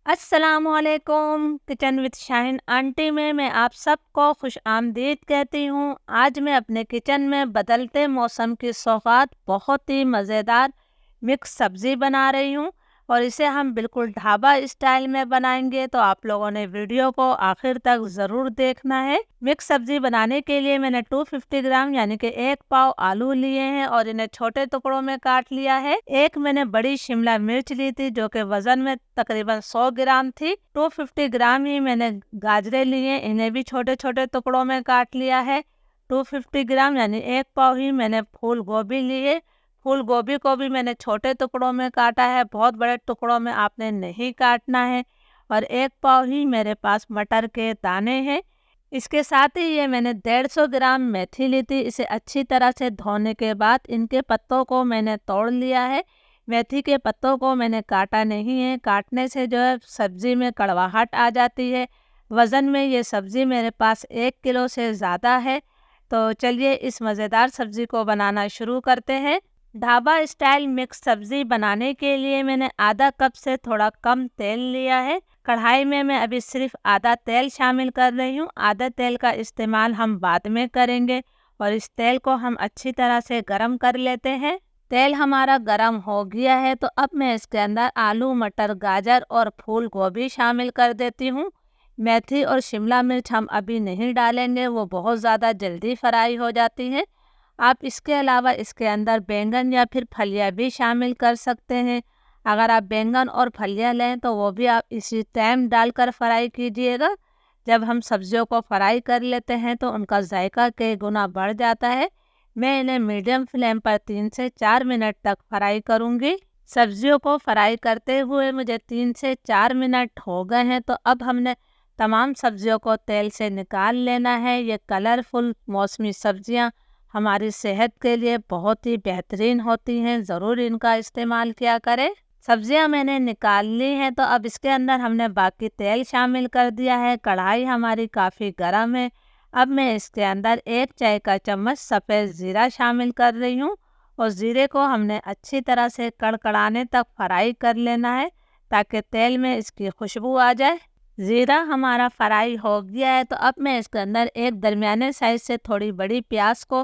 अस्सलामुअलैकुम। Kitchen with Shaheen aunty में मैं आप सबको खुश आमदीद कहती हूँ। आज मैं अपने किचन में बदलते मौसम की सौगात बहुत ही मज़ेदार मिक्स सब्ज़ी बना रही हूँ और इसे हम बिल्कुल ढाबा स्टाइल में बनाएंगे, तो आप लोगों ने वीडियो को आखिर तक ज़रूर देखना है। मिक्स सब्ज़ी बनाने के लिए मैंने 250 ग्राम यानी कि 1 पाव आलू लिए हैं और इन्हें छोटे टुकड़ों में काट लिया है। एक मैंने बड़ी शिमला मिर्च ली थी जो कि वज़न में तकरीबन 100 ग्राम थी। 250 ग्राम ही मैंने गाजरें लिए, इन्हें भी छोटे छोटे टुकड़ों में काट लिया है। 250 ग्राम यानी 1 पाव ही मैंने फूल गोभी लिए। फूल गोभी को भी मैंने छोटे टुकड़ों में काटा है, बहुत बड़े टुकड़ों में आपने नहीं काटना है। और 1 पाव ही मेरे पास मटर के दाने हैं। इसके साथ ही ये मैंने 150 ग्राम मेथी ली थी। इसे अच्छी तरह से धोने के बाद इनके पत्तों को मैंने तोड़ लिया है। मेथी के पत्तों को मैंने काटा नहीं है, काटने से जो है सब्ज़ी में कड़वाहट आ जाती है। वज़न में ये सब्ज़ी मेरे पास 1 किलो से ज़्यादा है। तो चलिए इस मज़ेदार सब्ज़ी को बनाना शुरू करते हैं। ढाबा स्टाइल मिक्स सब्ज़ी बनाने के लिए मैंने आधा कप से थोड़ा कम तेल लिया है। कढ़ाई में मैं अभी सिर्फ आधा तेल शामिल कर रही हूँ। आधा तेल का इस्तेमाल हम बाद में करेंगे और इस तेल को हम अच्छी तरह से गरम कर लेते हैं। तेल हमारा गरम हो गया है, तो अब मैं इसके अंदर आलू, मटर, गाजर और फूल गोभी शामिल कर देती हूँ। मेथी और शिमला मिर्च हम अभी नहीं डालेंगे, वो बहुत ज़्यादा जल्दी फ्राई हो जाती है। आप इसके अलावा इसके अंदर बैंगन या फिर फलियाँ भी शामिल कर सकते हैं। अगर आप बैंगन और फलियाँ लें तो वो भी आप इसी टाइम डालकर फ्राई कीजिएगा। जब हम सब्जियों को फ्राई कर लेते हैं तो उनका जायका कई गुना बढ़ जाता है। मैं इन्हें मीडियम फ्लेम पर 3 से 4 मिनट तक फ्राई करूँगी। सब्जियों को फ्राई करते हुए मुझे 3 से 4 मिनट हो गए हैं, तो अब हमने तमाम सब्जियों को तेल से निकाल लेना है। ये कलरफुल मौसमी सब्जियाँ हमारी सेहत के लिए बहुत ही बेहतरीन होती हैं, ज़रूर इनका इस्तेमाल किया करें। सब्जियां मैंने निकाल ली हैं, तो अब इसके अंदर हमने बाकी तेल शामिल कर दिया है। कढ़ाई हमारी काफ़ी गर्म है। अब मैं इसके अंदर 1 चाय का चम्मच सफ़ेद ज़ीरा शामिल कर रही हूँ और ज़ीरे को हमने अच्छी तरह से कड़कड़ाने तक फ्राई कर लेना है ताकि तेल में इसकी खुशबू आ जाए। ज़ीरा हमारा फ्राई हो गया है, तो अब मैं इसके अंदर एक दरमियाने साइज से थोड़ी बड़ी प्याज को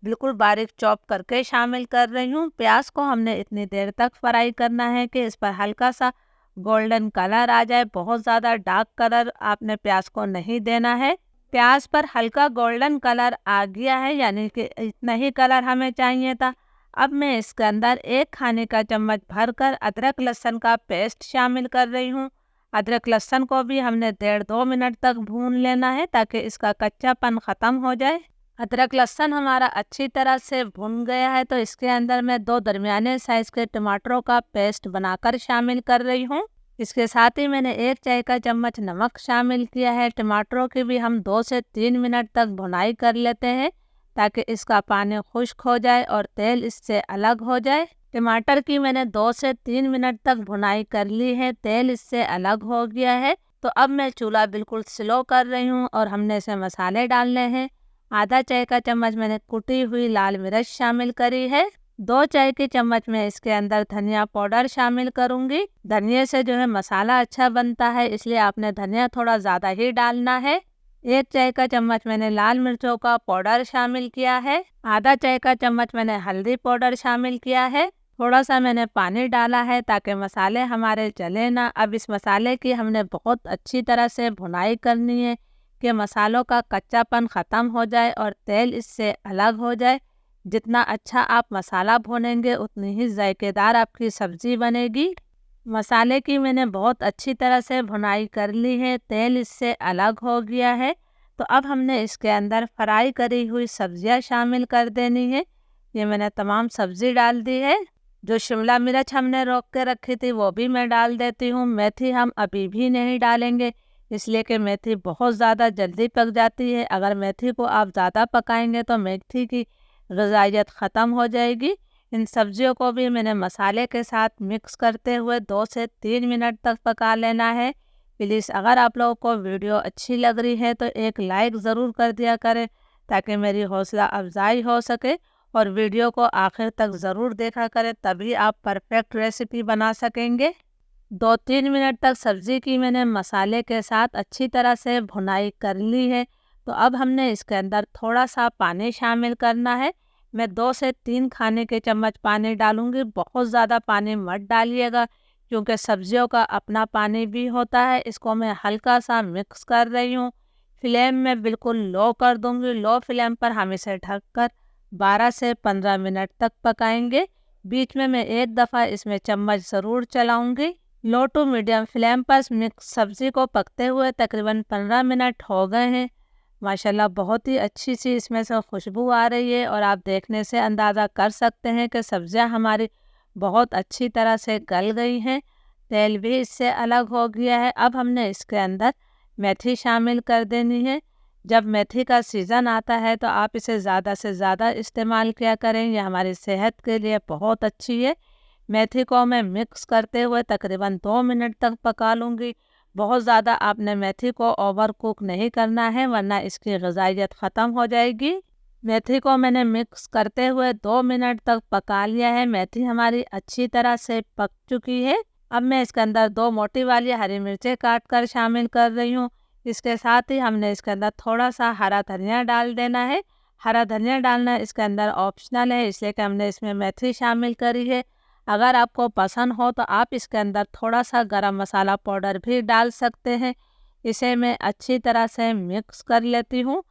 बिल्कुल बारीक चॉप करके शामिल कर रही हूँ। प्याज को हमने इतनी देर तक फ्राई करना है कि इस पर हल्का सा गोल्डन कलर आ जाए। बहुत ज़्यादा डार्क कलर आपने प्याज को नहीं देना है। प्याज पर हल्का गोल्डन कलर आ गया है, यानी कि इतना ही कलर हमें चाहिए था। अब मैं इसके अंदर 1 खाने का चम्मच भरकर अदरक लहसुन का पेस्ट शामिल कर रही हूँ। अदरक लहसुन को भी हमने 1.5-2 मिनट तक भून लेना है ताकि इसका कच्चापन ख़त्म हो जाए। अदरक लहसुन हमारा अच्छी तरह से भुन गया है, तो इसके अंदर मैं 2 दरमियाने साइज़ के टमाटरों का पेस्ट बनाकर शामिल कर रही हूँ। इसके साथ ही मैंने 1 चाय का चम्मच नमक शामिल किया है। टमाटरों की भी हम 2 से 3 मिनट तक भुनाई कर लेते हैं ताकि इसका पानी खुश्क हो जाए और तेल इससे अलग हो जाए। टमाटर की मैंने 2 से 3 मिनट तक भुनाई कर ली है, तेल इससे अलग हो गया है। तो अब मैं चूल्हा बिल्कुल स्लो कर रही हूँ और हमने इसे मसाले डालने हैं। आधा चाय का चम्मच मैंने कुटी हुई लाल मिर्च शामिल करी है। 2 चाय के चम्मच में इसके अंदर धनिया पाउडर शामिल करूँगी। धनिया से जो है मसाला अच्छा बनता है, इसलिए आपने धनिया थोड़ा ज़्यादा ही डालना है। 1 चाय का चम्मच मैंने लाल मिर्चों का पाउडर शामिल किया है। आधा चाय का चम्मच मैंने हल्दी पाउडर शामिल किया है। थोड़ा सा मैंने पानी डाला है ताकि मसाले हमारे जले ना। अब इस मसाले की हमने बहुत अच्छी तरह से भुनाई करनी है कि मसालों का कच्चापन ख़त्म हो जाए और तेल इससे अलग हो जाए। जितना अच्छा आप मसाला भूनेंगे उतनी ही जायकेदार आपकी सब्ज़ी बनेगी। मसाले की मैंने बहुत अच्छी तरह से भुनाई कर ली है, तेल इससे अलग हो गया है। तो अब हमने इसके अंदर फ्राई करी हुई सब्जियां शामिल कर देनी है। ये मैंने तमाम सब्ज़ी डाल दी है। जो शिमला मिर्च हमने रोक के रखी थी वो भी मैं डाल देती हूँ। मेथी हम अभी भी नहीं डालेंगे, इसलिए कि मेथी बहुत ज़्यादा जल्दी पक जाती है। अगर मेथी को आप ज़्यादा पकाएंगे तो मेथी की ग़िज़ाइयत ख़त्म हो जाएगी। इन सब्जियों को भी मैंने मसाले के साथ मिक्स करते हुए 2 से 3 मिनट तक पका लेना है। प्लीज़ अगर आप लोगों को वीडियो अच्छी लग रही है तो एक लाइक ज़रूर कर दिया करें ताकि मेरी हौसला अफजाई हो सके, और वीडियो को आखिर तक ज़रूर देखा करें, तभी आप परफेक्ट रेसिपी बना सकेंगे। 2-3 मिनट तक सब्ज़ी की मैंने मसाले के साथ अच्छी तरह से भुनाई कर ली है। तो अब हमने इसके अंदर थोड़ा-सा पानी शामिल करना है। मैं 2 से 3 खाने के चम्मच पानी डालूँगी, बहुत ज़्यादा पानी मत डालिएगा क्योंकि सब्जियों का अपना पानी भी होता है। इसको मैं हल्का-सा मिक्स कर रही हूँ। फ्लेम मैं बिल्कुल लो कर दूँगी। लो फ्लेम पर हम इसे ढककर 12 से 15 मिनट तक पकाएँगे। बीच में मैं एक दफ़ा इसमें चम्मच ज़रूर चलाऊँगी। लो टू मीडियम फ्लेम पर मिक्स सब्ज़ी को पकते हुए तकरीबन 15 मिनट हो गए हैं। माशाल्लाह बहुत ही अच्छी सी इसमें से खुशबू आ रही है और आप देखने से अंदाज़ा कर सकते हैं कि सब्ज़ियाँ हमारी बहुत अच्छी तरह से गल गई हैं। तेल भी इससे अलग हो गया है। अब हमने इसके अंदर मेथी शामिल कर देनी है। जब मेथी का सीज़न आता है तो आप इसे ज़्यादा से ज़्यादा इस्तेमाल किया करें, ये हमारी सेहत के लिए बहुत अच्छी है। मेथी को मैं मिक्स करते हुए तकरीबन 2 मिनट तक पका लूँगी। बहुत ज़्यादा आपने मेथी को ओवर कुक नहीं करना है वरना इसकी ग़िज़ाइयत ख़त्म हो जाएगी। मेथी को मैंने मिक्स करते हुए 2 मिनट तक पका लिया है। मेथी हमारी अच्छी तरह से पक चुकी है। अब मैं इसके अंदर 2 मोटी वाली हरी मिर्चें काट कर शामिल कर रही हूँ। इसके साथ ही हमने इसके अंदर थोड़ा-सा हरा धनिया डाल देना है। हरा धनिया डालना इसके अंदर ऑप्शनल है इसलिए कि हमने इसमें मेथी शामिल करी है। अगर आपको पसंद हो तो आप इसके अंदर थोड़ा-सा गरम मसाला पाउडर भी डाल सकते हैं। इसे मैं अच्छी तरह से मिक्स कर लेती हूँ।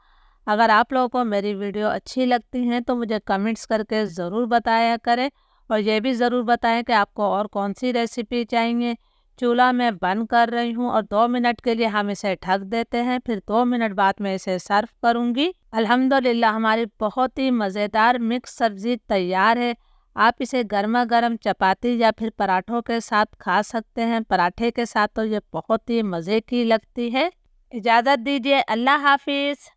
अगर आप लोगों को मेरी वीडियो अच्छी लगती हैं तो मुझे कमेंट्स करके ज़रूर बताया करें और ये भी ज़रूर बताएं कि आपको और कौन सी रेसिपी चाहिए। चूल्हा मैं बंद कर रही हूँ और 2 मिनट के लिए हम इसे ढक देते हैं, फिर 2 मिनट बाद मैं इसे सर्व करूँगी। अल्हम्दुलिल्लाह हमारी बहुत ही मज़ेदार मिक्स सब्ज़ी तैयार है। आप इसे गर्मा गर्म चपाती या फिर पराठों के साथ खा सकते हैं। पराठे के साथ तो ये बहुत ही मज़े की लगती है। इजाज़त दीजिए, अल्लाह हाफिज़।